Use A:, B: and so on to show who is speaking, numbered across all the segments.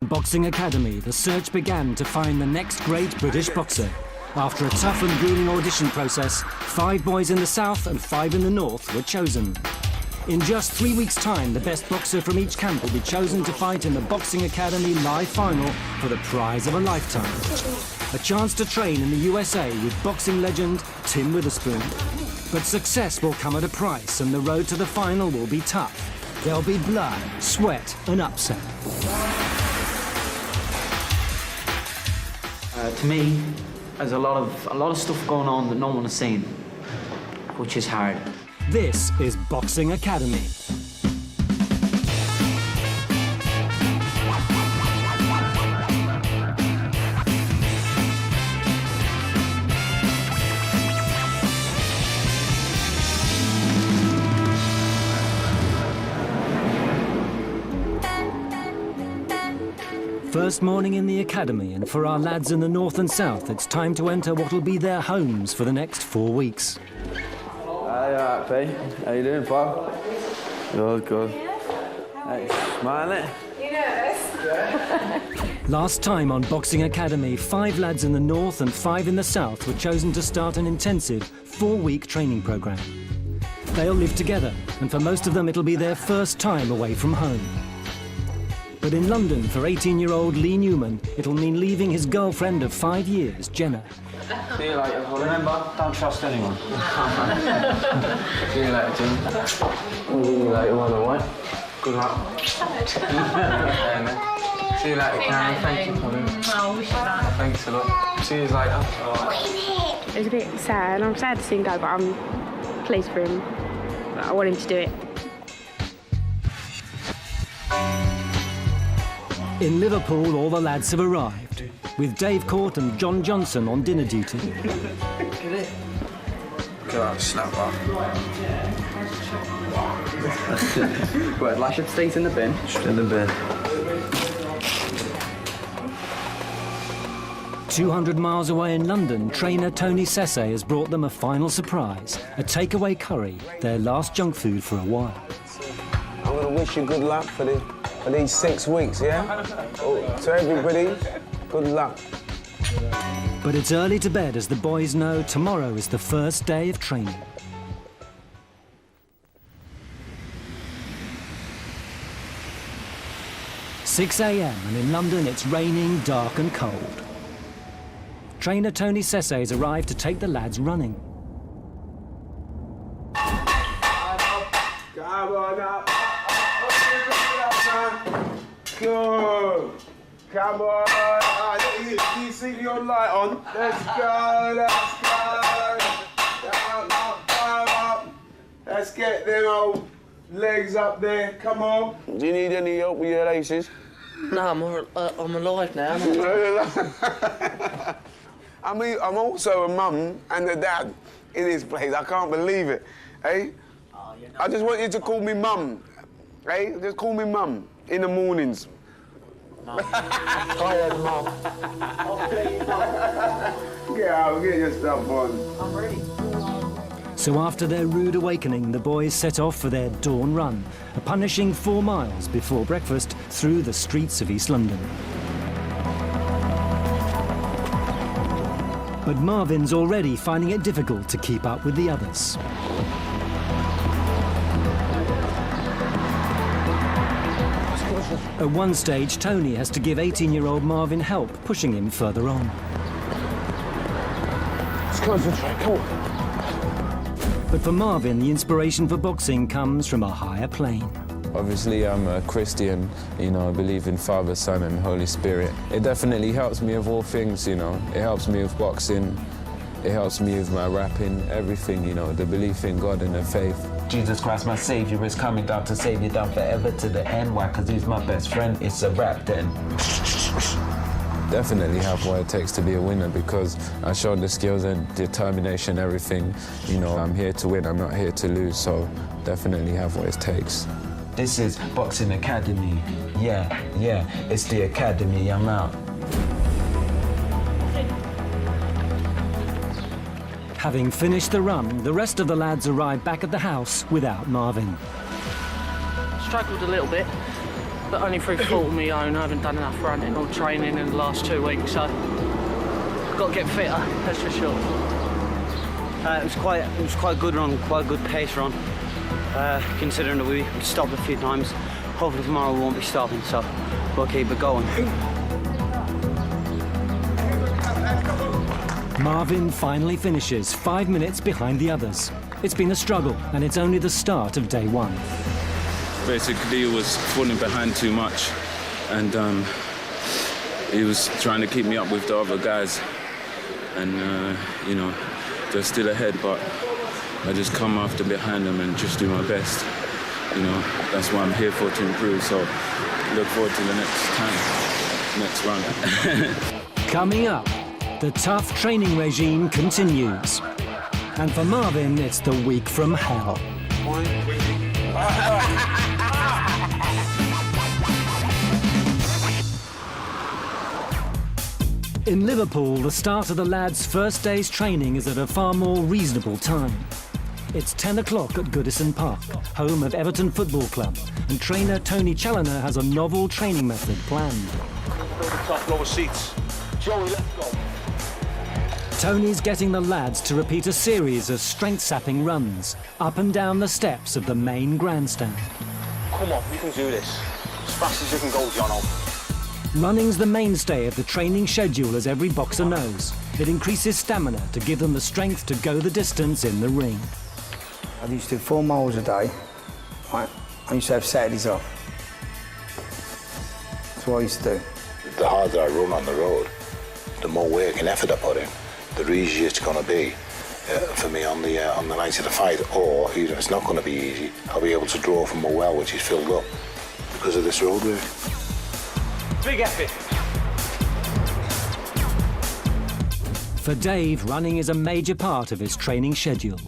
A: Boxing Academy, the search began to find the next great British boxer. After a tough and grueling audition process, 5 boys in the south and 5 in the north were chosen. In just 3 weeks' time, the best boxer from each camp will be chosen to fight in the Boxing Academy live final for the prize of a lifetime. A chance to train in the USA with boxing legend Tim Witherspoon. But success will come at a price, and the road to the final will be tough. There'll be blood, sweat and upset.
B: To me, there's a lot of stuff going on that no one has seen, which is hard.
A: This is Boxing Academy. First morning in the academy, and for our lads in the north and south, it's time to enter what'll be their homes for the next 4 weeks.
C: Hi, alright, P. How you doing, pal? Good, good. Hey, smiling?
D: You nervous?
C: Yeah.
A: Last time on Boxing Academy, 5 lads in the north and 5 in the south were chosen to start an intensive 4-week training programme. They'll live together, and for most of them it'll be their first time away from home. But in London, for 18-year-old Lee Newman, it'll mean leaving his girlfriend of 5 years, Jenna.
C: See you later. Remember, don't trust anyone. See you later, Tim. See you later, alright? Good luck. See you later, Karen. Thank you for coming.
D: Oh, wish you that.
C: Thanks a lot. See you later.
D: It was a bit sad. I'm sad to see him go, but I'm pleased for him. I want him to do it.
A: In Liverpool, all the lads have arrived, with Dave Court and John Johnson on dinner duty.
C: Go out, snap up.
B: Right, lash it stays in the bin.
C: In the bin.
A: 200 miles away in London, trainer Tony Sesse has brought them a final surprise, a takeaway curry, their last junk food for a while.
E: I'm going to wish you good luck for these 6 weeks, yeah? Oh, to everybody, good luck.
A: But it's early to bed as the boys know tomorrow is the first day of training. "6 a.m. and in London it's raining, dark and cold. Trainer Tony Sesse has arrived to take the lads running.
E: Come on now. Good. Come on. You see your light on? Let's go, let's go. Come up. Let's get them old legs up there. Come on. Do you need any help with your laces?
B: No, I'm alive now.
E: I mean, I'm also a mum and a dad in this place. I can't believe it, eh?
B: Oh, you know.
E: I just want you to call me mum, eh? Just call me mum in the mornings.
B: Tired, Mum.
E: Get out, get your stuff on.
B: I'm ready.
A: So after their rude awakening, the boys set off for their dawn run, a punishing 4 miles before breakfast through the streets of East London. But Marvin's already finding it difficult to keep up with the others. At one stage, Tony has to give 18-year-old Marvin help, pushing him further on.
E: Let's concentrate, come on.
A: But for Marvin, the inspiration for boxing comes from a higher plane.
F: Obviously, I'm a Christian, you know, I believe in Father, Son and Holy Spirit. It definitely helps me with all things, you know. It helps me with boxing, it helps me with my rapping, everything, you know, the belief in God and the faith.
G: Jesus Christ, my Savior, is coming down to save you down forever to the end. Why? Because he's my best friend. It's a rap then.
F: Definitely have what it takes to be a winner because I showed the skills and determination, everything. You know, I'm here to win, I'm not here to lose, so definitely have what it takes.
G: This is Boxing Academy. Yeah, it's the academy. I'm out.
A: Having finished the run, the rest of the lads arrive back at the house without Marvin.
B: Struggled a little bit.
H: but only through fault of my own. I haven't done enough running or training in the last 2 weeks, so I've got to get fitter, that's for sure.
I: It was quite a good run, quite a good pace run, considering that we stopped a few times. Hopefully tomorrow we won't be stopping, so we'll keep it going.
A: Marvin finally finishes 5 minutes behind the others. It's been a struggle, and it's only the start of day one.
F: Basically, it was falling behind too much, and he was trying to keep me up with the other guys, and you know, they're still ahead, but I just come after behind them and just do my best. You know, that's what I'm here for, to improve. So look forward to the next run.
A: Coming up, the tough training regime continues. And for Marvin, it's the week from hell. In Liverpool, the start of the lads' first day's training is at a far more reasonable time. It's 10 o'clock at Goodison Park, home of Everton Football Club, and trainer Tony Challoner has a novel training method planned.
E: Top lower seats. Joey, let's go.
A: Tony's getting the lads to repeat a series of strength-sapping runs up and down the steps of the main grandstand.
E: Come on, you can do this. As fast as you can go, Jono.
A: Running's the mainstay of the training schedule, as every boxer knows. It increases stamina to give them the strength to go the distance in the ring.
J: I used to do 4 miles a day. Right? I used to have Saturdays off. That's what I used to do.
K: The harder I run on the road, the more work and effort I put in, the easier it's going to be for me on the night of the fight. Or you know, it's not going to be easy. I'll be able to draw from a well which is filled up because of this road work.
E: Big effort.
A: For Dave, running is a major part of his training schedule.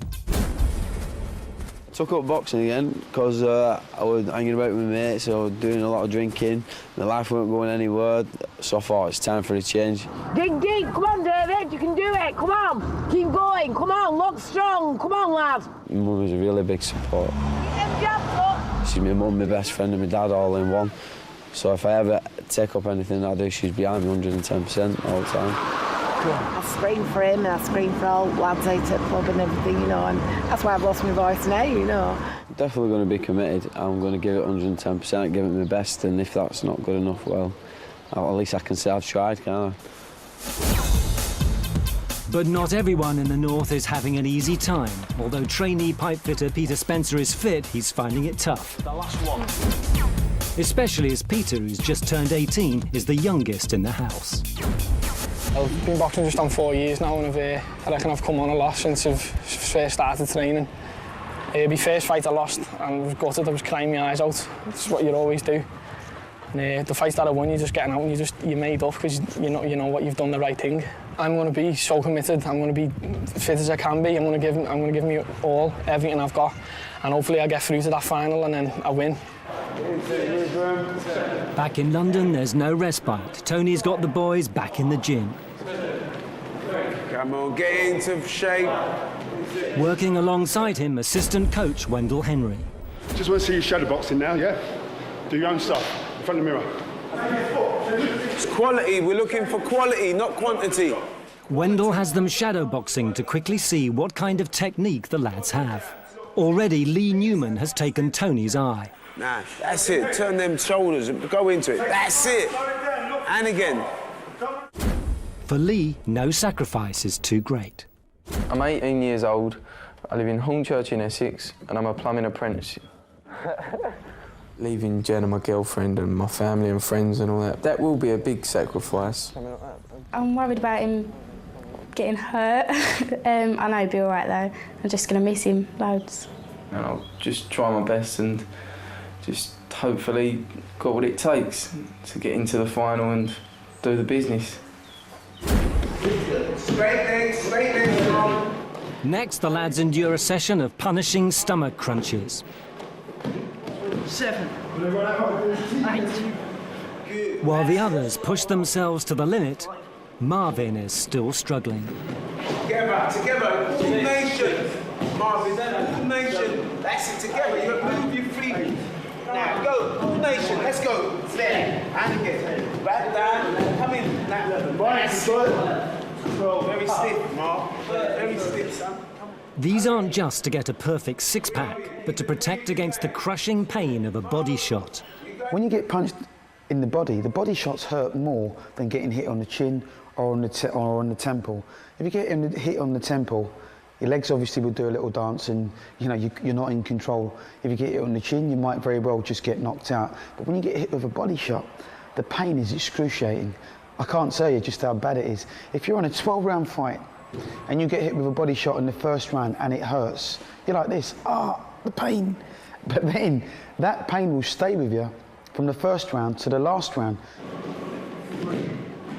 C: Took up boxing again because I was hanging about with my mates, so I was doing a lot of drinking. My life weren't going anywhere, so I thought it's time for a change.
L: Dig deep, come on David, you can do it, come on. Keep going, come on, look strong, come on lad.
C: My mum was a really big support. She's my mum, my best friend and my dad all in one. So if I ever take up anything I do, she's behind me 110% all the time.
L: I scream for him and I scream for all lads out at the club and everything, you know, and that's why I've lost my voice now, you know.
C: Definitely going to be committed. I'm going to give it 110%, give it my best, and if that's not good enough, well, at least I can say I've tried, can't I?
A: But not everyone in the north is having an easy time. Although trainee pipefitter Peter Spencer is fit, he's finding it tough.
E: The last one.
A: Especially as Peter, who's just turned 18, is the youngest in the house.
H: I've been boxing just on 4 years now, and I reckon I've come on a lot since I've first started training. My first fight I lost, and I was gutted, I was crying my eyes out. That's what you always do. And the fights that I won, you're just getting out and you're made up because you know what, you've done the right thing. I'm going to be so committed. I'm going to be fit as I can be. I'm going to give me all, everything I've got, and hopefully I get through to that final and then I win.
A: Back in London, there's no respite. Tony's got the boys back in the gym.
E: Come on, get into shape.
A: Working alongside him, assistant coach Wendell Henry.
M: Just want to see you shadow boxing now, yeah? Do your own stuff in front of the mirror.
E: It's quality. We're looking for quality, not quantity.
A: Wendell has them shadow boxing to quickly see what kind of technique the lads have. Already, Lee Newman has taken Tony's eye.
E: Nah, that's it. Turn them shoulders and go into it. That's it. And again.
A: For Lee, no sacrifice is too great.
N: I'm 18 years old. I live in Hornchurch in Essex, and I'm a plumbing apprentice. Leaving Jen and my girlfriend and my family and friends and all that, that will be a big sacrifice.
D: I'm worried about him getting hurt. I know he'll be all right though. I'm just going to miss him loads.
N: And I'll just try my best and just hopefully got what it takes to get into the final and do the business.
E: Straight legs.
A: Next, the lads endure a session of punishing stomach crunches.
L: 7, 8.
A: While the others push themselves to the limit, Marvin is still struggling.
E: Together, coordination. Marvin, coordination. That's it, together. You move your feet. Now, go. All nation, let's go. Steady. And again. Back down. Come in. Now, that's good. Very stiff, Mark. Very stiff, son.
A: These aren't just to get a perfect six-pack, but to protect against the crushing pain of a body shot.
J: When you get punched in the body shots hurt more than getting hit on the chin or on the temple. If you get hit on the temple, your legs obviously will do a little dance and you know, you're not in control. If you get hit on the chin, you might very well just get knocked out. But when you get hit with a body shot, the pain is excruciating. I can't tell you just how bad it is. If you're on a 12-round fight and you get hit with a body shot in the first round and it hurts, you're like this, the pain. But then that pain will stay with you from the first round to the last round.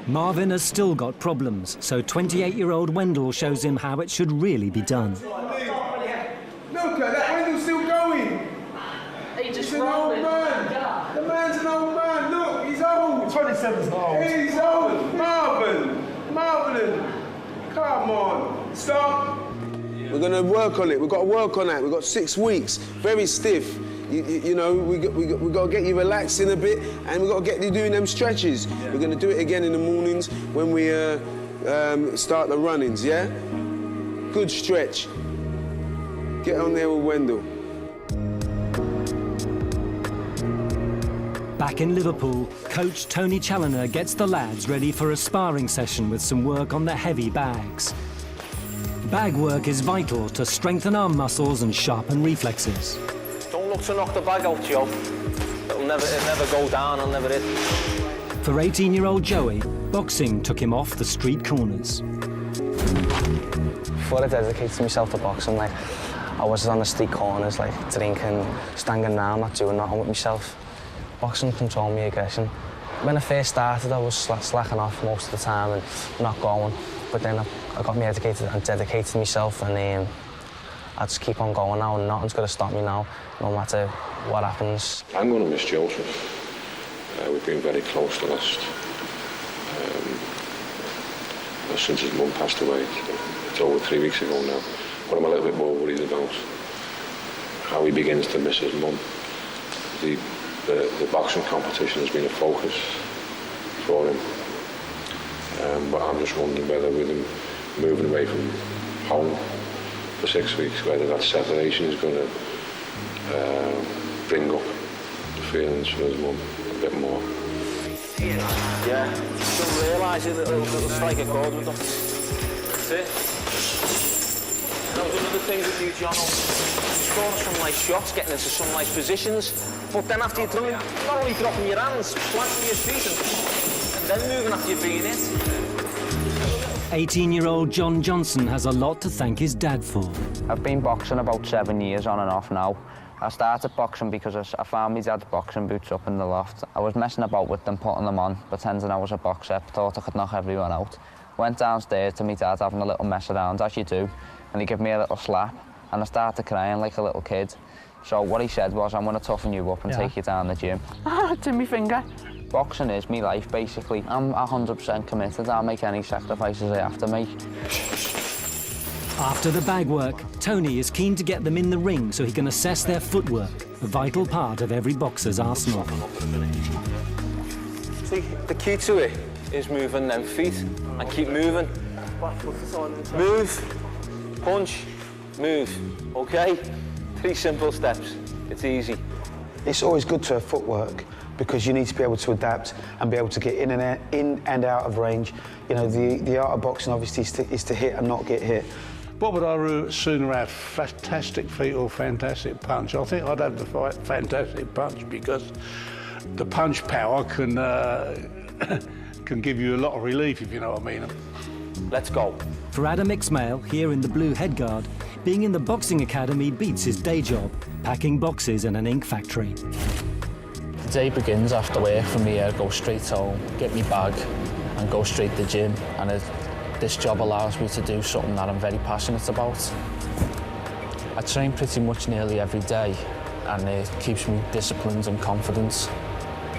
A: Marvin has still got problems, so 28-year-old Wendell shows him how it should really be done.
E: Look at that, Wendell's still going. He's an old man. The man's an old man. Look, he's old.
M: 27's not old.
E: He's old. Marvin. Come on. Stop.
O: We're going to work on it. We've got to work on that. We've got 6 weeks. Very stiff. You know, we got to get you relaxing a bit, and we've got to get you doing them stretches. Yeah. We're going to do it again in the mornings when we start the runnings, yeah? Good stretch. Get on there with Wendell.
A: Back in Liverpool, coach Tony Challoner gets the lads ready for a sparring session with some work on the heavy bags. Bag work is vital to strengthen our muscles and sharpen reflexes.
P: Don't look to knock the bag out, Joe. It'll never go down, I'll never hit.
A: For 18-year-old Joey, boxing took him off the street corners.
Q: Before I dedicated myself to boxing, like, I was on the street corners, like, drinking, standing around, not doing nothing with myself. Boxing controlled my aggression. When I first started, I was slacking off most of the time and not going. But then I got me educated and dedicated myself, and I just keep on going now, and nothing's going to stop me now, no matter what happens.
R: I'm going to miss Joseph. We've been very close the last, since his mum passed away. It's over 3 weeks ago now. But I'm a little bit more worried about how he begins to miss his mum. The boxing competition has been a focus for him. But I'm just wondering whether with him moving away from home for 6 weeks, whether that separation is going to bring up the feelings for his mum a bit more.
P: Yeah, don't realise it'll strike a chord with them. That's it. And that was another thing with you, John. Scoring some nice shots, getting into some nice positions, but then after you're done, not only dropping your hands, planting your feet and then moving after you've been hit.
A: 18-year-old John Johnson has a lot to thank his dad for.
Q: I've been boxing about 7 years on and off now. I started boxing because I found my dad's boxing boots up in the loft. I was messing about with them, putting them on, pretending I was a boxer, thought I could knock everyone out. Went downstairs to my dad having a little mess around, as you do, and he gave me a little slap, and I started crying like a little kid. So what he said was, I'm going to toughen you up and take you down the gym.
L: To my finger.
Q: Boxing is my life, basically. I'm 100% committed. I'll make any sacrifices I have to make.
A: After the bag work, Tony is keen to get them in the ring so he can assess their footwork, a vital part of every boxer's arsenal.
P: See, the key to it is moving them feet and keep moving. Move, punch, move, okay? 3 simple steps, it's easy.
J: It's always good to have footwork because you need to be able to adapt and be able to get in and out of range. You know, the art of boxing obviously is to hit and not get hit.
S: What would I sooner have, fantastic feet or fantastic punch? I think I'd have the fantastic punch because the punch power can can give you a lot of relief, if you know what I mean.
P: Let's go.
A: For Adam Ixmail, here in the blue headguard, being in the boxing academy beats his day job, packing boxes in an ink factory.
T: The day begins after work for me. I go straight home, get my bag and go straight to the gym. And this job allows me to do something that I'm very passionate about. I train pretty much nearly every day and it keeps me disciplined and confident.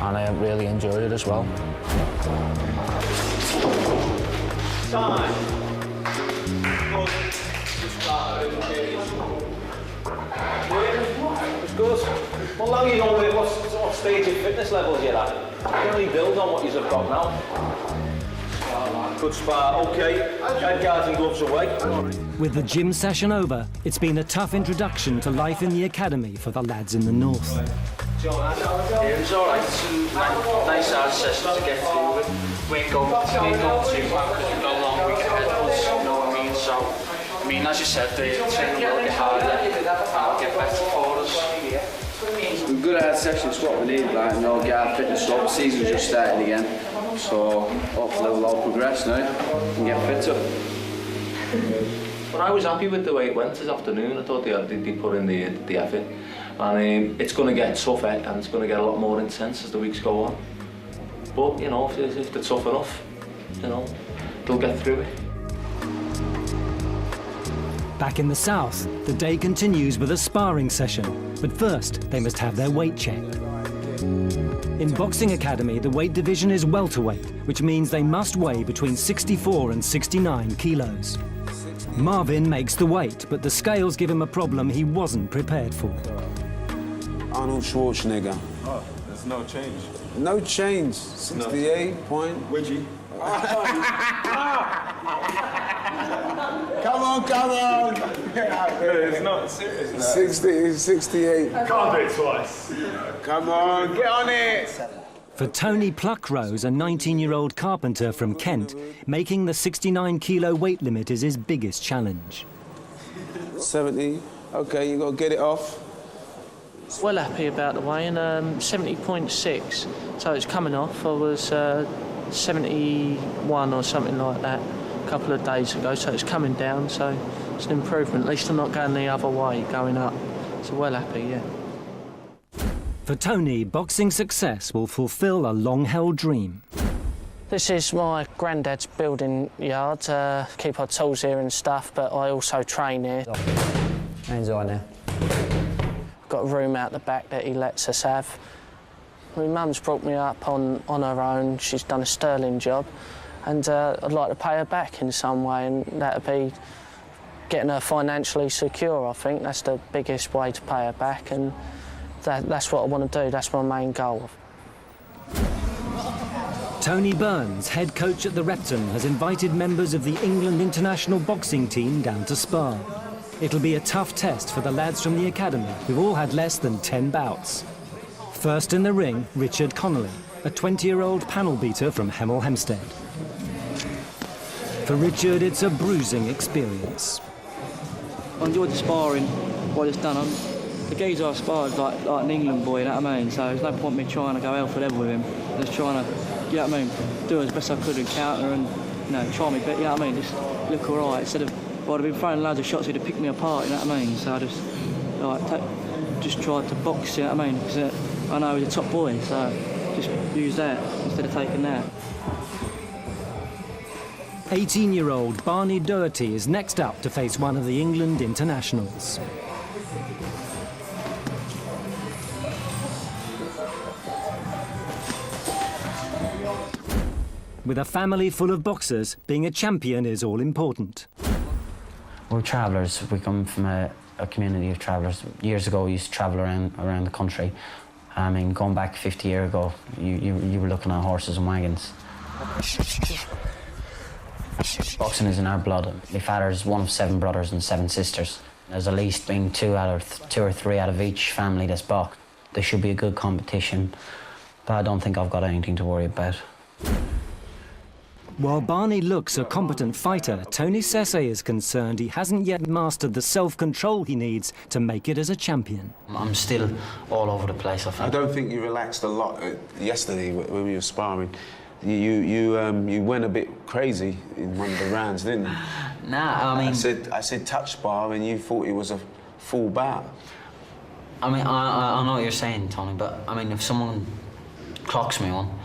T: And I really enjoy it as well.
P: Time. good. Well, now you know what stage of fitness levels you're at. You can only build on what you've got now. Good spar, okay. Head guards and gloves away.
A: With the gym session over, it's been a tough introduction to life in the academy for the lads in the north.
P: Yeah, it was all right. Nice hard session to get through it. We ain't going too bad because we go long, we get ahead of us, you know what I mean? So, I mean, as you said, the training will get harder and it'll get better for us.
C: We've got a sessions what we need, like, guard fitness up. Season's just started again, so hopefully we'll all progress now and get fit up.
U: But I was happy with the way it went this afternoon. I thought they put in the effort. And it's going to get tougher and it's going to get a lot more intense as the weeks go on. But, you know, if they're tough enough, you know, they'll get through it.
A: Back in the south, the day continues with a sparring session. But first, they must have their weight checked. In Boxing Academy, the weight division is welterweight, which means they must weigh between 64 and 69 kilos. Marvin makes the weight, but the scales give him a problem he wasn't prepared for.
O: Arnold Schwarzenegger.
V: Oh, there's no change.
O: No change. 68 point.
V: Widgie.
O: Come on.
V: It's not serious.
O: 68.
V: Can't do it twice.
O: Come on, get on it.
A: For Tony Pluckrose, a 19-year-old carpenter from Kent, making the 69-kilo weight limit is his biggest challenge.
O: 70. Okay, you got to get it off.
W: Well happy about the weigh in, 70.6, so it's coming off. I was 71 or something like that a couple of days ago, so it's coming down, so it's an improvement. At least I'm not going the other way, going up. So well happy, yeah.
A: For Tony, boxing success will fulfil a long-held dream.
W: This is my granddad's building yard. Keep our tools here and stuff, but I also train here.
Q: Hands on now.
W: Got a room out the back that he lets us have. My mum's brought me up on her own. She's done a sterling job, and I'd like to pay her back in some way, and that'd be getting her financially secure. I think that's the biggest way to pay her back, and that's what I want to do. That's my main goal.
A: Tony Burns, head coach at the Repton, has invited members of the England international boxing team down to spar. It'll be a tough test for the lads from the academy, who've all had less than 10 bouts. First in the ring, Richard Connolly, a 20-year-old panel beater from Hemel Hempstead. For Richard, it's a bruising experience.
X: I enjoyed the sparring, what it's done. The geezer I sparred like an England boy, you know what I mean? So there's no point in me trying to go hell for level with him. Just trying to, you know what I mean, do as best I could in counter and, you know, try me bit, you know what I mean? Just look all right. Instead of, well, I'd have been throwing loads of shots, he'd have picked me apart, you know what I mean? So I just, just tried to box, you know what I mean? Because I know he's a top boy, so just use that instead of taking that.
A: 18-year-old Barney Doherty is next up to face one of the England internationals. With a family full of boxers, being a champion is all important.
Q: We're travellers. We come from a community of travellers. Years ago, we used to travel around the country. I mean, going back 50 years ago, you were looking at horses and wagons. Boxing is in our blood. My father's one of 7 brothers and 7 sisters. There's at least been 2 or 3 out of each family that's boxed. There should be a good competition, but I don't think I've got anything to worry about.
A: While Barney looks a competent fighter, Tony Sese is concerned he hasn't yet mastered the self-control he needs to make it as a champion.
Q: I'm still all over the place, I think.
O: I don't think you relaxed a lot yesterday when we were sparring. You went a bit crazy in one of the rounds, didn't you?
Q: Nah, I mean...
O: I said touch bar and you thought it was a full bout.
Q: I mean, I know what you're saying, Tony, but I mean, if someone clocks me on,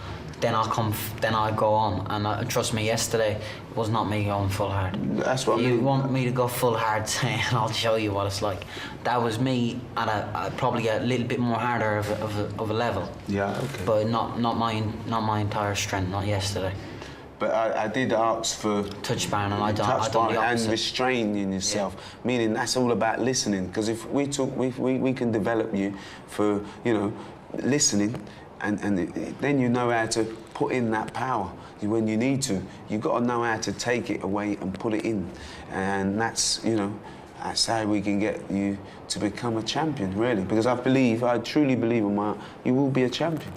Q: then I'll go on. And trust me, yesterday it was not me going full hard.
O: That's what
Q: you want me to go full hard, and I'll show you what it's like. That was me at probably a little bit more harder of a level.
O: Yeah, okay.
Q: But not my entire strength, not yesterday.
O: But I did ask for
B: touch ban, and I done the
O: and
B: opposite.
O: restraining yourself, meaning that's all about listening. Because if we can develop you for, you know, listening, and then you know how to put in that power when you need to. You've got to know how to take it away and put it in, and that's, you know, that's how we can get you to become a champion, really. Because I truly believe in my, you will be a champion.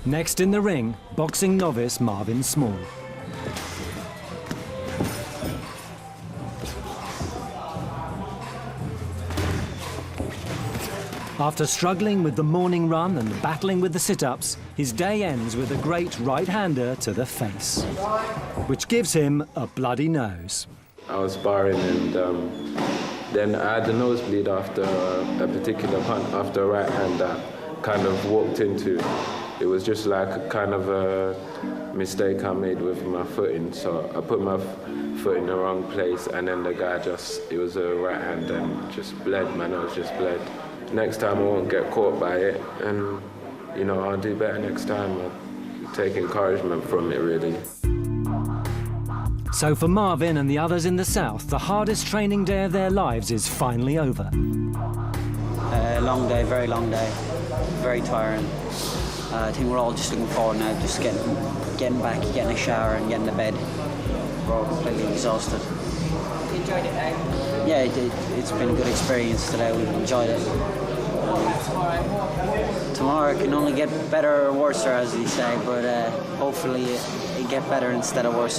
A: Next in the ring, boxing novice Marvin Small. After struggling with the morning run and battling with the sit-ups, his day ends with a great right-hander to the face, which gives him a bloody nose.
N: I was sparring, and then I had a nosebleed after a particular punch, after a right hand that kind of walked into. It was just like a kind of a mistake I made with my footing. So I put my foot in the wrong place, and then the guy it was a right hand and just bled, my nose just bled. Next time I won't get caught by it, and, you know, I'll do better next time. I'll take encouragement from it, really.
A: So for Marvin and the others in the South, the hardest training day of their lives is finally over.
B: Long day, very long day, very tiring. I think we're all just looking forward now, just getting back, getting a shower and getting to bed. We're all completely exhausted.
F: You enjoyed it, eh?
B: Yeah, it's been a good experience today. We've enjoyed it. Tomorrow it can only get better or worse, as they say, but hopefully it get better instead of worse.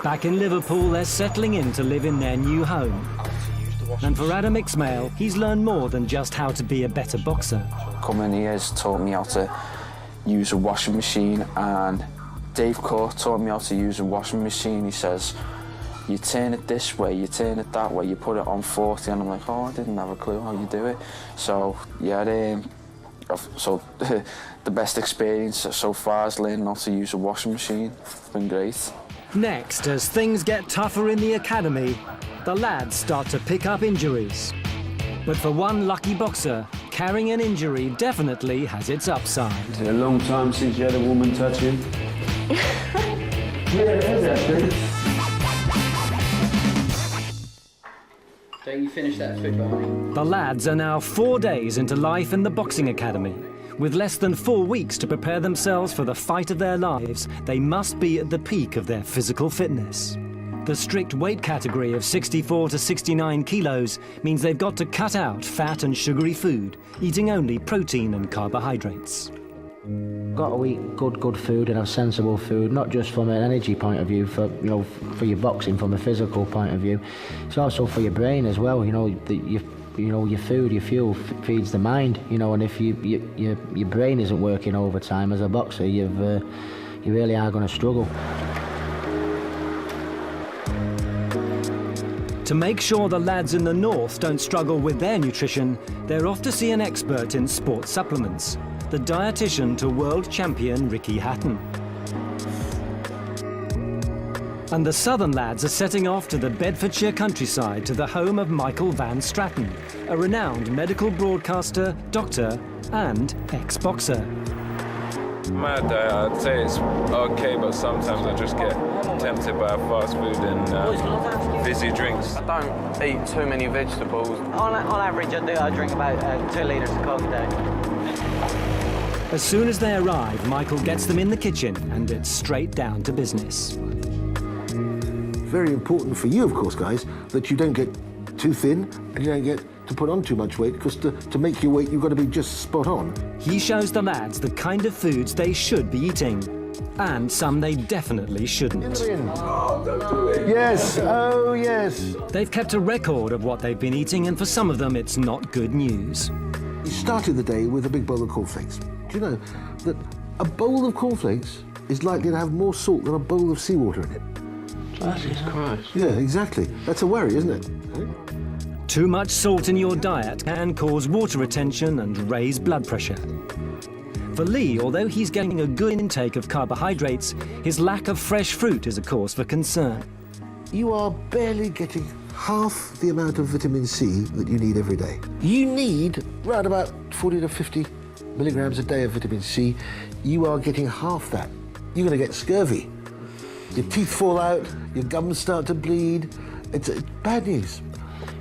A: Back in Liverpool, they're settling in to live in their new home. And for Adam Ixmail, he's learned more than just how to be a better boxer.
Q: Coming here has taught me how to use a washing machine, and Dave Court taught me how to use a washing machine. He says, you turn it this way, you turn it that way, you put it on 40, and I'm like, oh, I didn't have a clue how you do it. So, yeah, the best experience so far is learning how to use a washing machine. It's been great.
A: Next, as things get tougher in the academy, the lads start to pick up injuries. But for one lucky boxer, carrying an injury definitely has its upside.
O: Is it a long time since you had a woman touch you?
B: Yeah, it is actually. So you finished that football?
A: The lads are now 4 days into life in the boxing academy. With less than 4 weeks to prepare themselves for the fight of their lives, they must be at the peak of their physical fitness. The strict weight category of 64 to 69 kilos means they've got to cut out fat and sugary food, eating only protein and carbohydrates.
G: Got to eat good food and have sensible food, not just from an energy point of view, for your boxing, from a physical point of view. It's also for your brain as well. Your food, your fuel feeds the mind. And if your brain isn't working overtime as a boxer, you really are going to struggle.
A: To make sure the lads in the north don't struggle with their nutrition, they're off to see an expert in sports supplements, the dietitian to world champion Ricky Hatton. And the southern lads are setting off to the Bedfordshire countryside to the home of Michael Van Stratton, a renowned medical broadcaster, doctor and ex-boxer.
N: My diet, I'd say it's okay, but sometimes I just get tempted by fast food and fizzy drinks.
Q: I don't eat too many vegetables.
B: On average, I drink about 2 litres of Coke a day.
A: As soon as they arrive, Michael gets them in the kitchen and it's straight down to business.
I: Very important for you, of course, guys, that you don't get too thin and you don't get to put on too much weight, because to make your weight, you've got to be just spot on.
A: He shows the lads the kind of foods they should be eating, and some they definitely shouldn't.
I: Oh, don't do it. Yes, oh yes.
A: They've kept a record of what they've been eating, and for some of them, it's not good news.
I: You started the day with a big bowl of cornflakes. Do you know that a bowl of cornflakes is likely to have more salt than a bowl of seawater in it?
N: Jesus Christ.
I: Yeah, exactly. That's a worry, isn't it?
A: Too much salt in your diet can cause water retention and raise blood pressure. For Lee, although he's getting a good intake of carbohydrates, his lack of fresh fruit is a cause for concern.
I: You are barely getting half the amount of vitamin C that you need every day. You need around about 40 to 50 milligrams a day of vitamin C. You are getting half that. You're going to get scurvy. your teeth fall out, your gums start to bleed. It's bad news.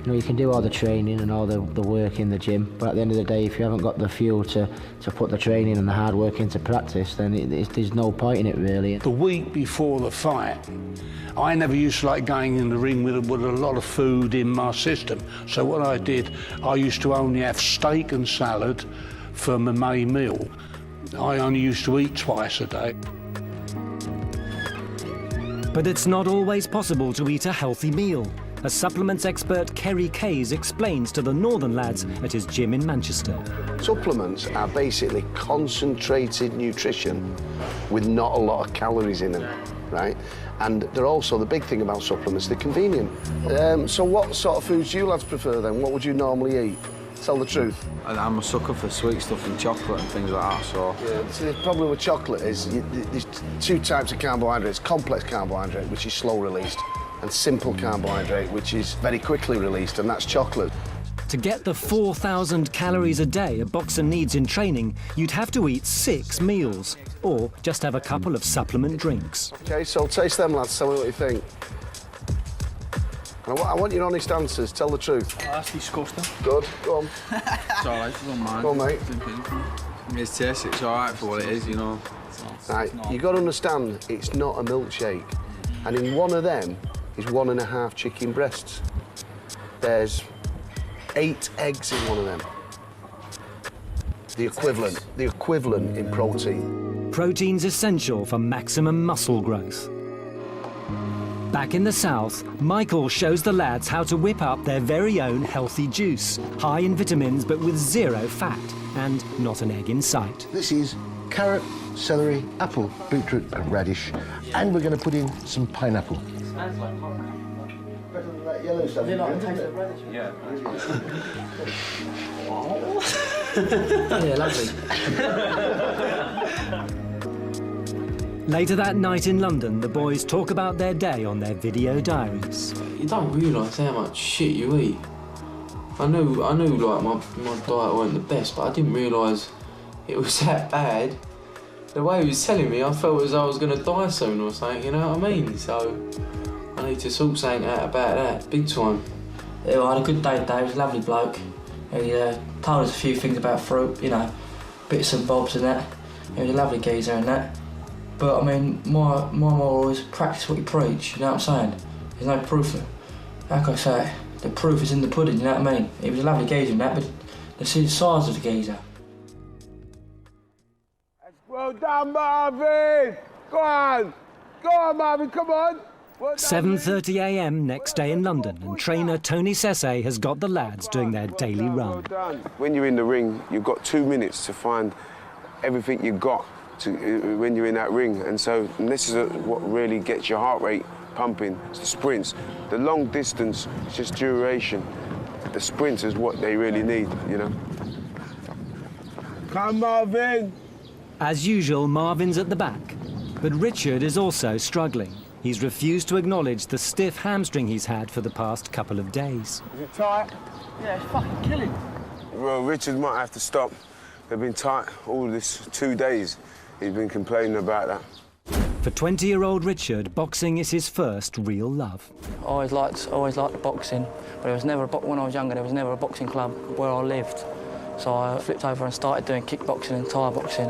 G: You know, you can do all the training and all the work in the gym, but at the end of the day, if you haven't got the fuel to put the training and the hard work into practice, then there's no point in it, really.
S: The week before the fight, I never used to like going in the ring with a lot of food in my system. So what I did, I used to only have steak and salad for my main meal. I only used to eat twice a day.
A: But it's not always possible to eat a healthy meal, as supplements expert Kerry Kays explains to the Northern lads at his gym in Manchester.
D: Supplements are basically concentrated nutrition with not a lot of calories in them, right? And they're also, the big thing about supplements, they're convenient. So what sort of foods do you lads prefer then? What would you normally eat? Tell the truth.
C: I'm a sucker for sweet stuff and chocolate and things like that, so...
D: Yeah, see, the problem with chocolate is there's two types of carbohydrates. Complex carbohydrate, which is slow released, and simple carbohydrate, which is very quickly released, and that's chocolate.
A: To get the 4,000 calories a day a boxer needs in training, you'd have to eat 6 meals, or just have a couple of supplement drinks.
D: OK, so taste them, lads. Tell me what you think. And I want your honest answers. Tell the truth.
C: Oh, that's disgusting.
D: Good. Go on.
C: It's all right, I don't mind.
D: Go on, mate.
C: It's tasty, it's all right for what it is, you know.
D: Right, you've got to understand, it's not a milkshake. And in one of them is 1.5 chicken breasts. There's 8 eggs in one of them. The equivalent in protein.
A: Protein's essential for maximum muscle growth. Back in the south, Michael shows the lads how to whip up their very own healthy juice, high in vitamins but with 0 fat, and not an egg in sight.
I: This is carrot, celery, apple, beetroot and radish, and we're going to put in some pineapple.
X: Sounds like
I: Better than that yellow stuff.
X: You like the taste of radish?
U: Yeah.
X: Yeah, lovely.
A: Later that night in London, the boys talk about their day on their video diaries.
H: You don't realise how much shit you eat. I knew like my diet weren't the best, but I didn't realise it was that bad. The way he was telling me, I felt as though I was going to die soon or something, you know what I mean? So I need to sort something out about that, big time.
X: Yeah, well, I had a good day today. He was a lovely bloke. He told us a few things about fruit, you know, bits and bobs and that. He was a lovely geezer and that. But I mean, my moral is practice what you preach, you know what I'm saying? There's no proof of, how can I say it? The proof is in the pudding, you know what I mean? He was a lovely geezer and that, but the size of the geezer.
E: Well done, Marvin! Go on! Go on, Marvin, come on!
A: 7:30 a.m. next day in London, and trainer Tony Sesse has got the lads doing their daily run.
O: When you're in the ring, you've got 2 minutes to find everything you've got when you're in that ring, and this is what really gets your heart rate pumping. It's the sprints. The long distance is just duration. The sprints is what they really need, you know.
E: Come, Marvin!
A: As usual, Marvin's at the back, but Richard is also struggling. He's refused to acknowledge the stiff hamstring he's had for the past couple of days.
E: Is it tight?
X: Yeah, it's fucking killing.
O: Well, Richard might have to stop. They've been tight all this 2 days. He's been complaining about that.
A: For 20-year-old Richard, boxing is his first real love.
X: I always liked boxing, but there was never when I was younger, there was never a boxing club where I lived. So I flipped over and started doing kickboxing and Thai boxing.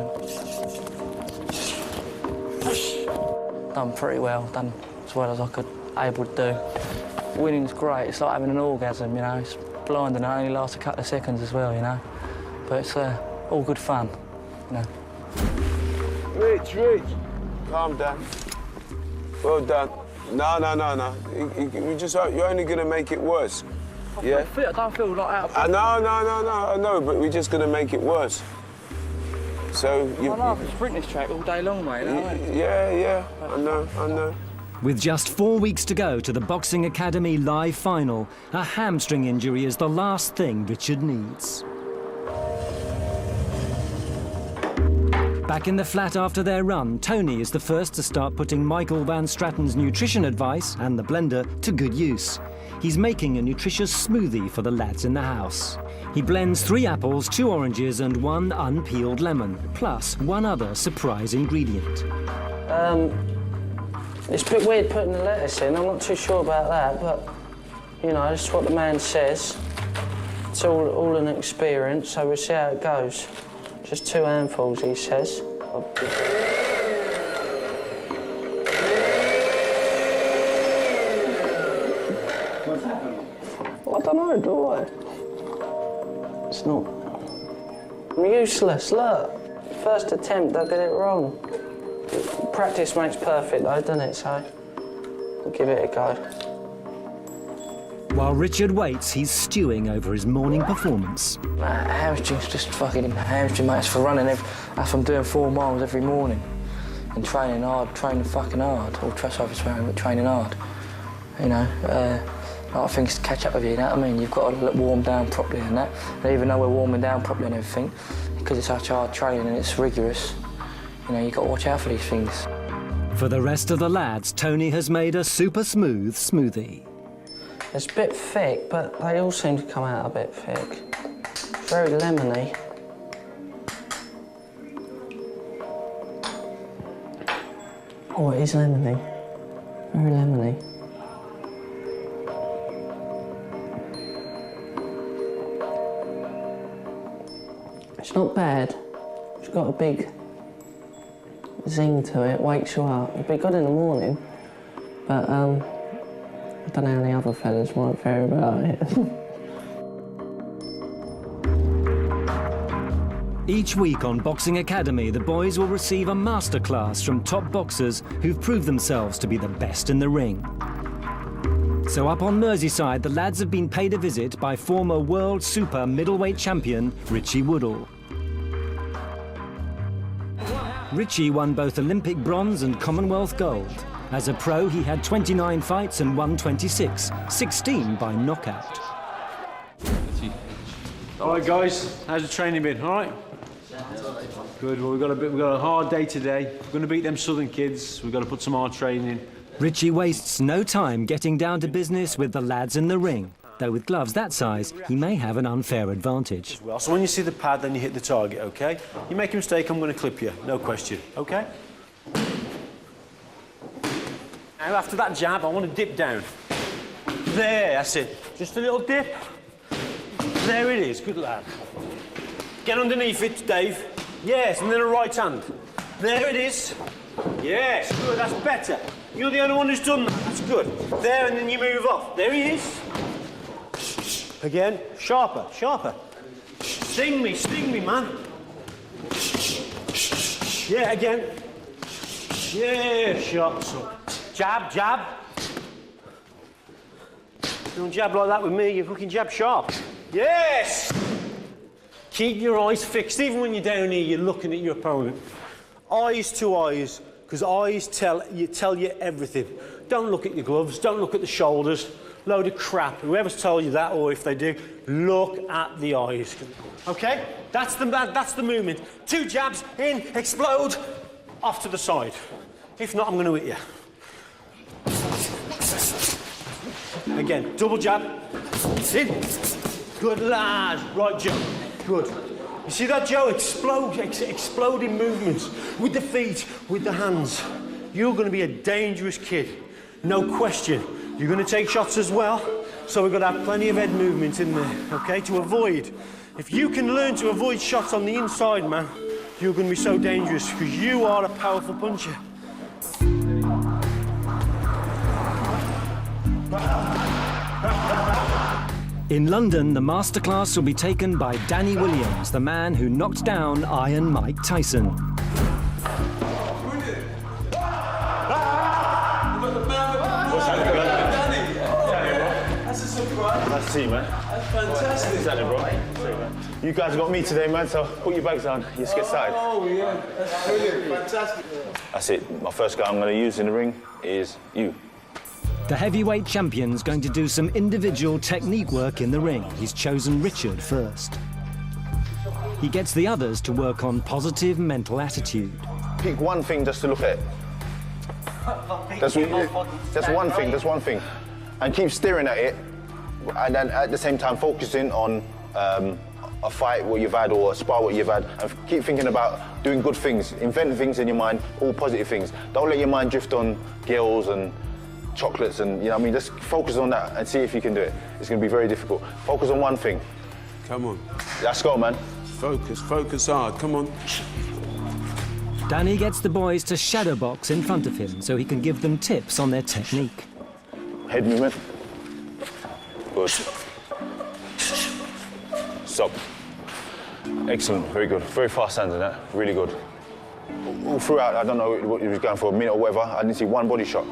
X: Done pretty well, done as well as I could able to do. Winning's great, it's like having an orgasm, you know. It's blinding, it only lasts a couple of seconds as well, you know. But it's all good fun, you know.
O: Rich, calm down. Well done. No. You're only going to make it worse. Yeah?
X: I don't feel like out of
O: No, I know, but we're just going to make it worse. So you...
X: I can sprint this track all day long, mate.
O: Yeah, I know.
A: With just 4 weeks to go to the Boxing Academy live final, a hamstring injury is the last thing Richard needs. Back in the flat after their run, Tony is the first to start putting Michael Van Stratten's nutrition advice and the blender to good use. He's making a nutritious smoothie for the lads in the house. He blends 3 apples, 2 oranges and 1 unpeeled lemon, plus 1 other surprise ingredient.
W: It's a bit weird putting the lettuce in, I'm not too sure about that, but, you know, that's what the man says. It's all an experience, so we'll see how it goes. Just 2 handfuls, he says.
V: What's happening?
W: I don't know, do I? It's not. I'm useless, look. First attempt, I did it wrong. Practice makes perfect though, doesn't it, so we'll give it a go.
A: While Richard waits, he's stewing over his morning performance.
X: Hamstrings, just fucking hamstring, mate. It's for running. If I'm doing 4 miles every morning and training hard, training fucking hard, or training hard, you know. A lot of things to catch up with you, you know what I mean? You've got to warm down properly and that. And even though we're warming down properly and everything, because it's such hard training and it's rigorous, you know, you've got to watch out for these things.
A: For the rest of the lads, Tony has made a super smooth smoothie.
W: It's a bit thick, but they all seem to come out a bit thick. Very lemony. Oh, it is lemony. Very lemony. It's not bad. It's got a big zing to it, wakes you up. It'd be good in the morning, but I don't know how the other fellas might fare about it.
A: Each week on Boxing Academy, the boys will receive a masterclass from top boxers who've proved themselves to be the best in the ring. So up on Merseyside, the lads have been paid a visit by former world super middleweight champion Richie Woodall. Richie won both Olympic bronze and Commonwealth gold. As a pro, he had 29 fights and won 26, 16 by knockout.
K: All right, guys, how's the training been? All right? Good. Well, we've got a hard day today. We're going to beat them southern kids. We've got to put some hard training in.
A: Richie wastes no time getting down to business with the lads in the ring. Though with gloves that size, he may have an unfair advantage.
K: Well, so when you see the pad, then you hit the target, OK? You make a mistake, I'm going to clip you. No question, OK? Now, after that jab, I want to dip down. There, that's it. Just a little dip. There it is, good lad. Get underneath it, Dave. Yes, and then a right hand. There it is. Yes, good, that's better. You're the only one who's done that, that's good. There, and then you move off. There he is. Again, sharper, sharper. Sting me, man. Yeah, again. Yeah, sharp. Jab, jab. You don't jab like that with me, you fucking jab sharp. Yes! Keep your eyes fixed, even when you're down here, you're looking at your opponent. Eyes to eyes, because eyes tell you everything. Don't look at your gloves, don't look at the shoulders. Load of crap. Whoever's told you that, or if they do, look at the eyes. Okay? That's the movement. 2 jabs, in, explode, off to the side. If not, I'm going to hit you. Again, double jab, in. Good lad. Right, Joe. Good. You see that, Joe? Exploding movements with the feet, with the hands. You're going to be a dangerous kid. No question. You're going to take shots as well, so we've got to have plenty of head movement in there, OK, to avoid. If you can learn to avoid shots on the inside, man, you're going to be so dangerous, because you are a powerful puncher.
A: In London, the masterclass will be taken by Danny Williams, the man who knocked down Iron Mike Tyson.
K: Nice to see you, man.
V: That's fantastic.
K: Exactly, bro. You guys have got me today, man, so put your bags on. Let's get started.
V: Oh, yeah. That's brilliant. Fantastic.
K: That's it. My first guy I'm going to use in the ring is you.
A: The heavyweight champion's going to do some individual technique work in the ring. He's chosen Richard first. He gets the others to work on positive mental attitude.
L: Pick one thing just to look at. That's one thing. And keep staring at it, and then at the same time focusing on a fight what you've had or a spar what you've had, and keep thinking about doing good things, invent things in your mind, all positive things. Don't let your mind drift on girls and chocolates and, you know what I mean, just focus on that and see if you can do it. It's going to be very difficult. Focus on one thing.
O: Come on.
L: Let's go, man.
O: Focus hard, come on.
A: Danny gets the boys to shadow box in front of him so he can give them tips on their technique.
L: Head movement. Good. Stop. Excellent, very good. Very fast hands in that, really good. All throughout, I don't know what he was going for, a minute or whatever, I didn't see one body shot.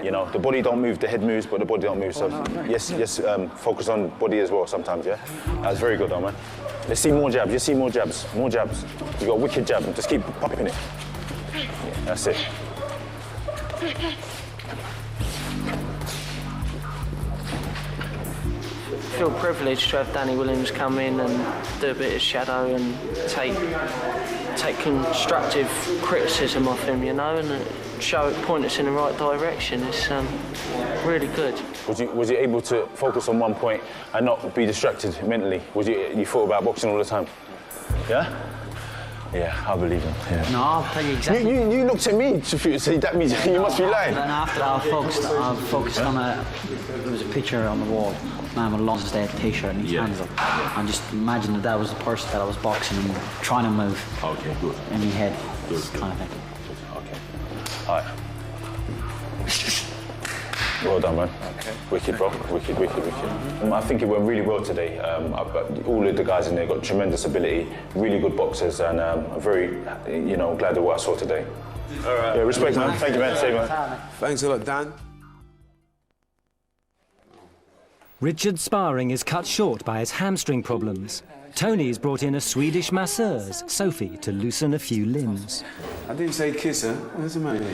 L: You know, the body don't move, the head moves, but the body don't move. So yes, focus on body as well sometimes, yeah? That's very good though, man. Let's see more jabs, let's see more jabs, more jabs. You got a wicked jab, just keep popping it. Yeah, that's it.
W: I feel privileged to have Danny Williams come in and do a bit of shadow and take constructive criticism off him, you know, and point us in the right direction. It's really good.
L: Was you able to focus on one point and not be distracted mentally? You thought about boxing all the time? Yeah? Yeah, I believe him. Yeah.
F: No, I'll tell you exactly.
L: You looked at me to say that means you must be lying.
F: Then after that, I focused on there was a picture on the wall. Man with a Lonsdale State t-shirt and his hands up. And just imagine that was the person that I was boxing and trying to move.
L: Okay, good.
F: In my head, this kind of thing.
L: Okay. All right. Well done, man. Okay. Wicked, bro. Wicked. I think it went really well today. All of the guys in there got tremendous ability, really good boxers, and I'm very, glad of what I saw today. All right. Yeah, respect, man. Thank you, man. See you, man.
O: Thanks a lot, Dan.
A: Richard's sparring is cut short by his hamstring problems. Tony's brought in a Swedish masseuse, Sophie, to loosen a few limbs.
O: I didn't say kiss her. What's the matter?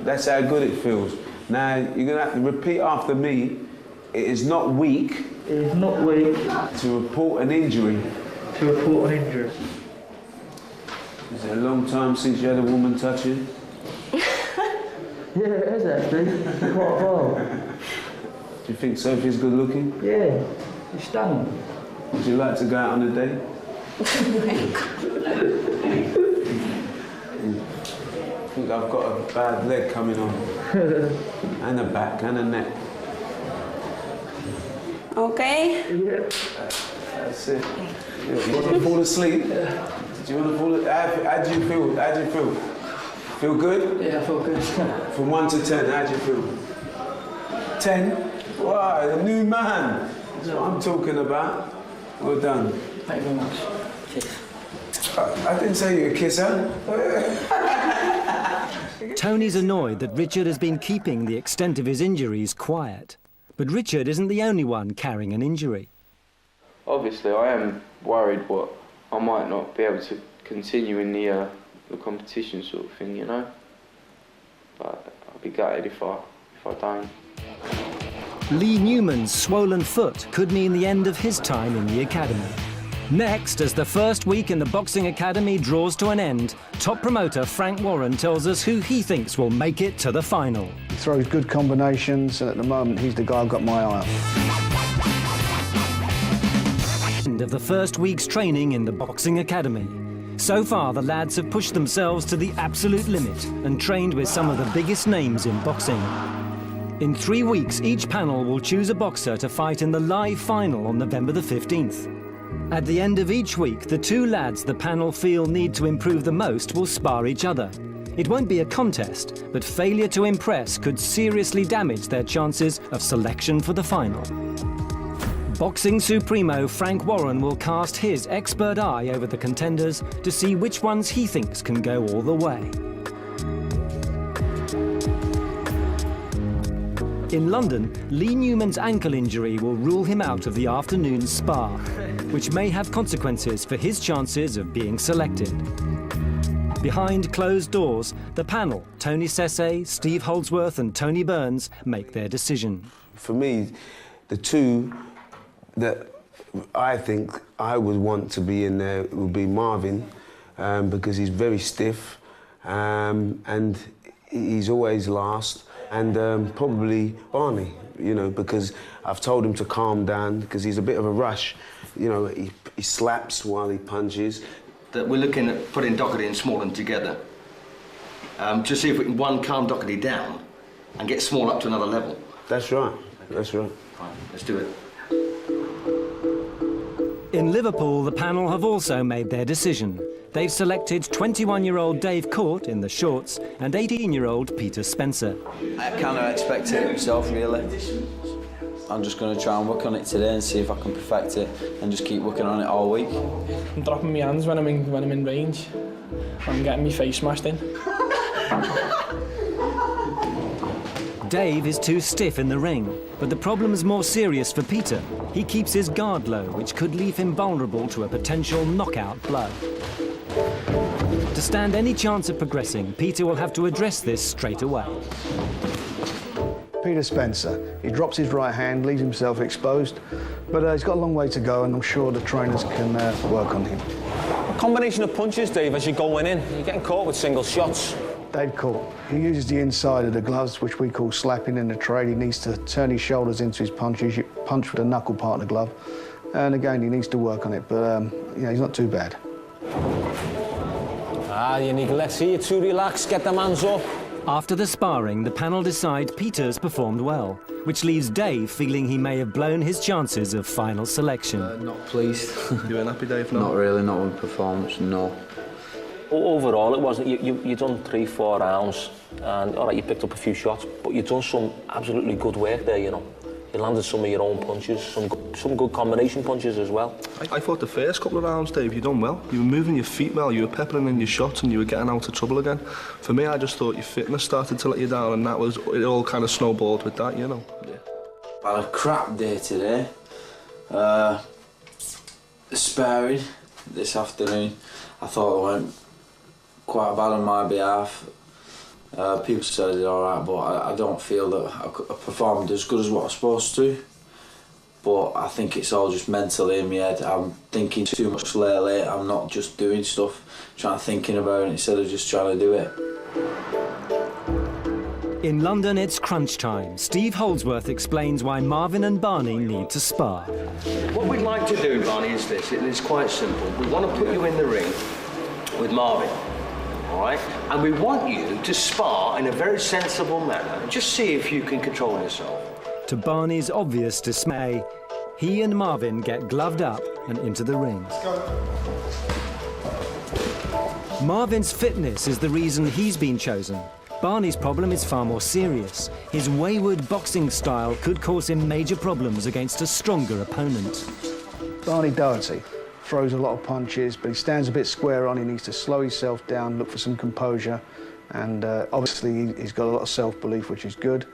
O: That's how good it feels. Now, you're going to have to repeat after me. It is not weak.
W: It is not weak.
O: To report an injury.
W: To report an injury.
O: Is it a long time since you had a woman touch you?
W: Yeah, it is actually. Quite a while.
O: Do you think Sophie's good looking?
W: Yeah, she's stunning.
O: Would you like to go out on a date? I think I've got a bad leg coming on. And a back and a neck.
J: Okay.
O: Yeah. That's it. You want to fall asleep? Do you want to fall asleep? How do you feel? How do you feel? Feel good?
W: Yeah, I feel good.
O: From 1 to 10, how do you feel? 10? Wow, a new man. That's what I'm talking about. Well done.
W: Thank you very much. Cheers.
O: I didn't say you a kisser.
A: Tony's annoyed that Richard has been keeping the extent of his injuries quiet. But Richard isn't the only one carrying an injury.
H: Obviously, I am worried what I might not be able to continue in the competition sort of thing, you know. But I'll be gutted if I don't.
A: Lee Newman's swollen foot could mean the end of his time in the academy. Next, as the first week in the Boxing Academy draws to an end, top promoter Frank Warren tells us who he thinks will make it to the final.
M: He throws good combinations, and at the moment, he's the guy I've got my eye on.
A: End of the first week's training in the Boxing Academy. So far, the lads have pushed themselves to the absolute limit and trained with some of the biggest names in boxing. In 3 weeks, each panel will choose a boxer to fight in the live final on November the 15th. At the end of each week, the two lads the panel feel need to improve the most will spar each other. It won't be a contest, but failure to impress could seriously damage their chances of selection for the final. Boxing Supremo Frank Warren will cast his expert eye over the contenders to see which ones he thinks can go all the way. In London, Lee Newman's ankle injury will rule him out of the afternoon's spar, which may have consequences for his chances of being selected. Behind closed doors, the panel, Tony Sesse, Steve Holdsworth and Tony Burns, make their decision.
O: For me, the two that I think I would want to be in there would be Marvin, because he's very stiff, and he's always last. And probably Barney, you know, because I've told him to calm down because he's a bit of a rush. You know, he slaps while he punches.
J: That we're looking at putting Doherty and Smalling together to see if we can, one, calm Doherty down and get Small up to another level.
O: That's right, that's right.
J: Fine, let's do it.
A: In Liverpool, the panel have also made their decision. They've selected 21-year-old Dave Court in the shorts and 18-year-old Peter Spencer.
C: I kind of expected it myself, really. I'm just going to try and work on it today and see if I can perfect it and just keep working on it all week.
P: I'm dropping my hands when I'm in range. I'm getting my face smashed in.
A: Dave is too stiff in the ring, but the problem's more serious for Peter. He keeps his guard low, which could leave him vulnerable to a potential knockout blow. To stand any chance of progressing, Peter will have to address this straight away.
M: Peter Spencer. He drops his right hand, leaves himself exposed, but he's got a long way to go, and I'm sure the trainers can work on him.
R: A combination of punches, Dave, as you're going in. You're getting caught with single shots.
M: Dave Court. He uses the inside of the gloves, which we call slapping in the trade. He needs to turn his shoulders into his punches. You punch with the knuckle part of the glove. And again, he needs to work on it, but you know, he's not too bad.
R: You need to let's see you too relaxed, get them hands up.
A: After the sparring, the panel decide Peter's performed well, which leaves Dave feeling he may have blown his chances of final selection.
C: Not pleased.
T: You ain't happy, Dave? No?
C: Not really, not with performance, no.
U: Overall, it wasn't. You done 3-4 rounds, and all right, you picked up a few shots, but you done some absolutely good work there. You know, you landed some of your own punches, some good combination punches as well.
T: I thought the first couple of rounds, Dave, you done well. You were moving your feet well, you were peppering in your shots, and you were getting out of trouble again. For me, I just thought your fitness started to let you down, and that was it. All kind of snowballed with that, you know. Yeah.
C: Had a crap day today. Sparring this afternoon, I thought it went quite bad on my behalf. People said it alright, but I don't feel that I performed as good as what I was supposed to. But I think it's all just mentally in my head. I'm thinking too much lately. I'm not just doing stuff, thinking about it instead of just trying to do it.
A: In London, it's crunch time. Steve Holdsworth explains why Marvin and Barney need to spar.
J: What we'd like to do, Barney, is this. It is quite simple. We want to put you in the ring with Marvin. All right? And we want you to spar in a very sensible manner. Just see if you can control yourself.
A: To Barney's obvious dismay, he and Marvin get gloved up and into the ring. Marvin's fitness is the reason he's been chosen. Barney's problem is far more serious. His wayward boxing style could cause him major problems against a stronger opponent.
M: Barney Doherty throws a lot of punches, but he stands a bit square on. He needs to slow himself down, look for some composure, and obviously he's got a lot of self-belief, which is good,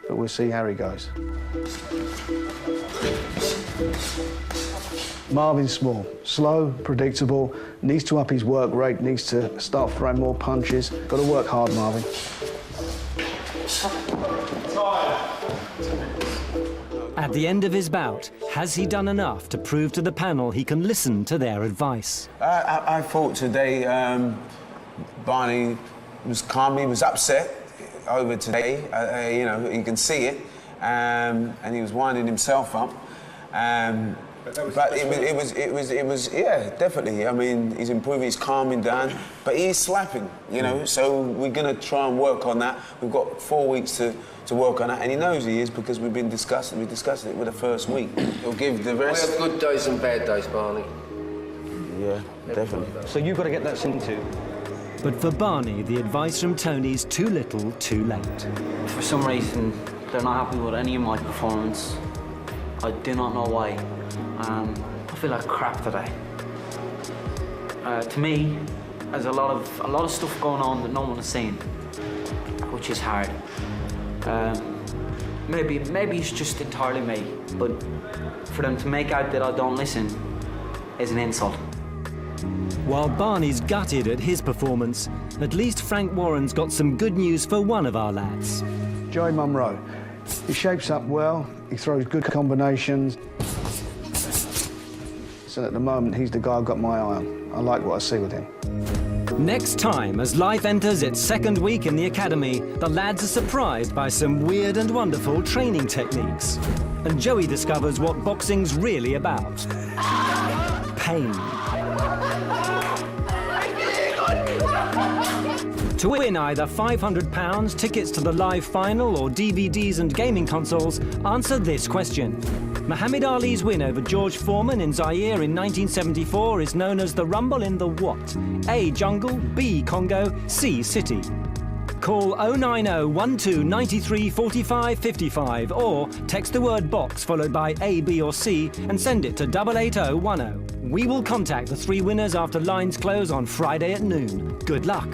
M: but we'll see how he goes. Marvin Small, slow, predictable, needs to up his work rate, needs to start throwing more punches. Got to work hard, Marvin.
A: At the end of his bout, has he done enough to prove to the panel he can listen to their advice?
O: I thought today Barney was calm. He was upset over today. You know, you can see it, and he was winding himself up. But it was, yeah, definitely. I mean, he's improving, he's calming down, but he's slapping, you know, so we're going to try and work on that. We've got 4 weeks to work on that, and he knows he is because we discussed it with the first week. He'll give the rest.
J: We have good days and bad days, Barney.
O: Yeah, definitely.
J: So you've got to get that seen to.
A: But for Barney, the advice from Tony's too little, too late.
F: For some reason, they're not happy with any of my performance. I do not know why. I feel like crap today. To me, there's a lot of stuff going on that no one is seeing, which is hard. Maybe it's just entirely me, but for them to make out that I don't listen is an insult.
A: While Barney's gutted at his performance, at least Frank Warren's got some good news for one of our lads.
M: Joey Munro. He shapes up well, he throws good combinations. So at the moment, he's the guy I've got my eye on. I like what I see with him.
A: Next time, as life enters its second week in the academy, the lads are surprised by some weird and wonderful training techniques. And Joey discovers what boxing's really about. Pain. To win either £500, tickets to the live final, or DVDs and gaming consoles, answer this question. Muhammad Ali's win over George Foreman in Zaire in 1974 is known as the Rumble in the what? A. Jungle, B. Congo, C. City. Call 090 12 93 45 55 or text the word box followed by A, B or C and send it to 88010. We will contact the 3 winners after lines close on Friday at noon. Good luck.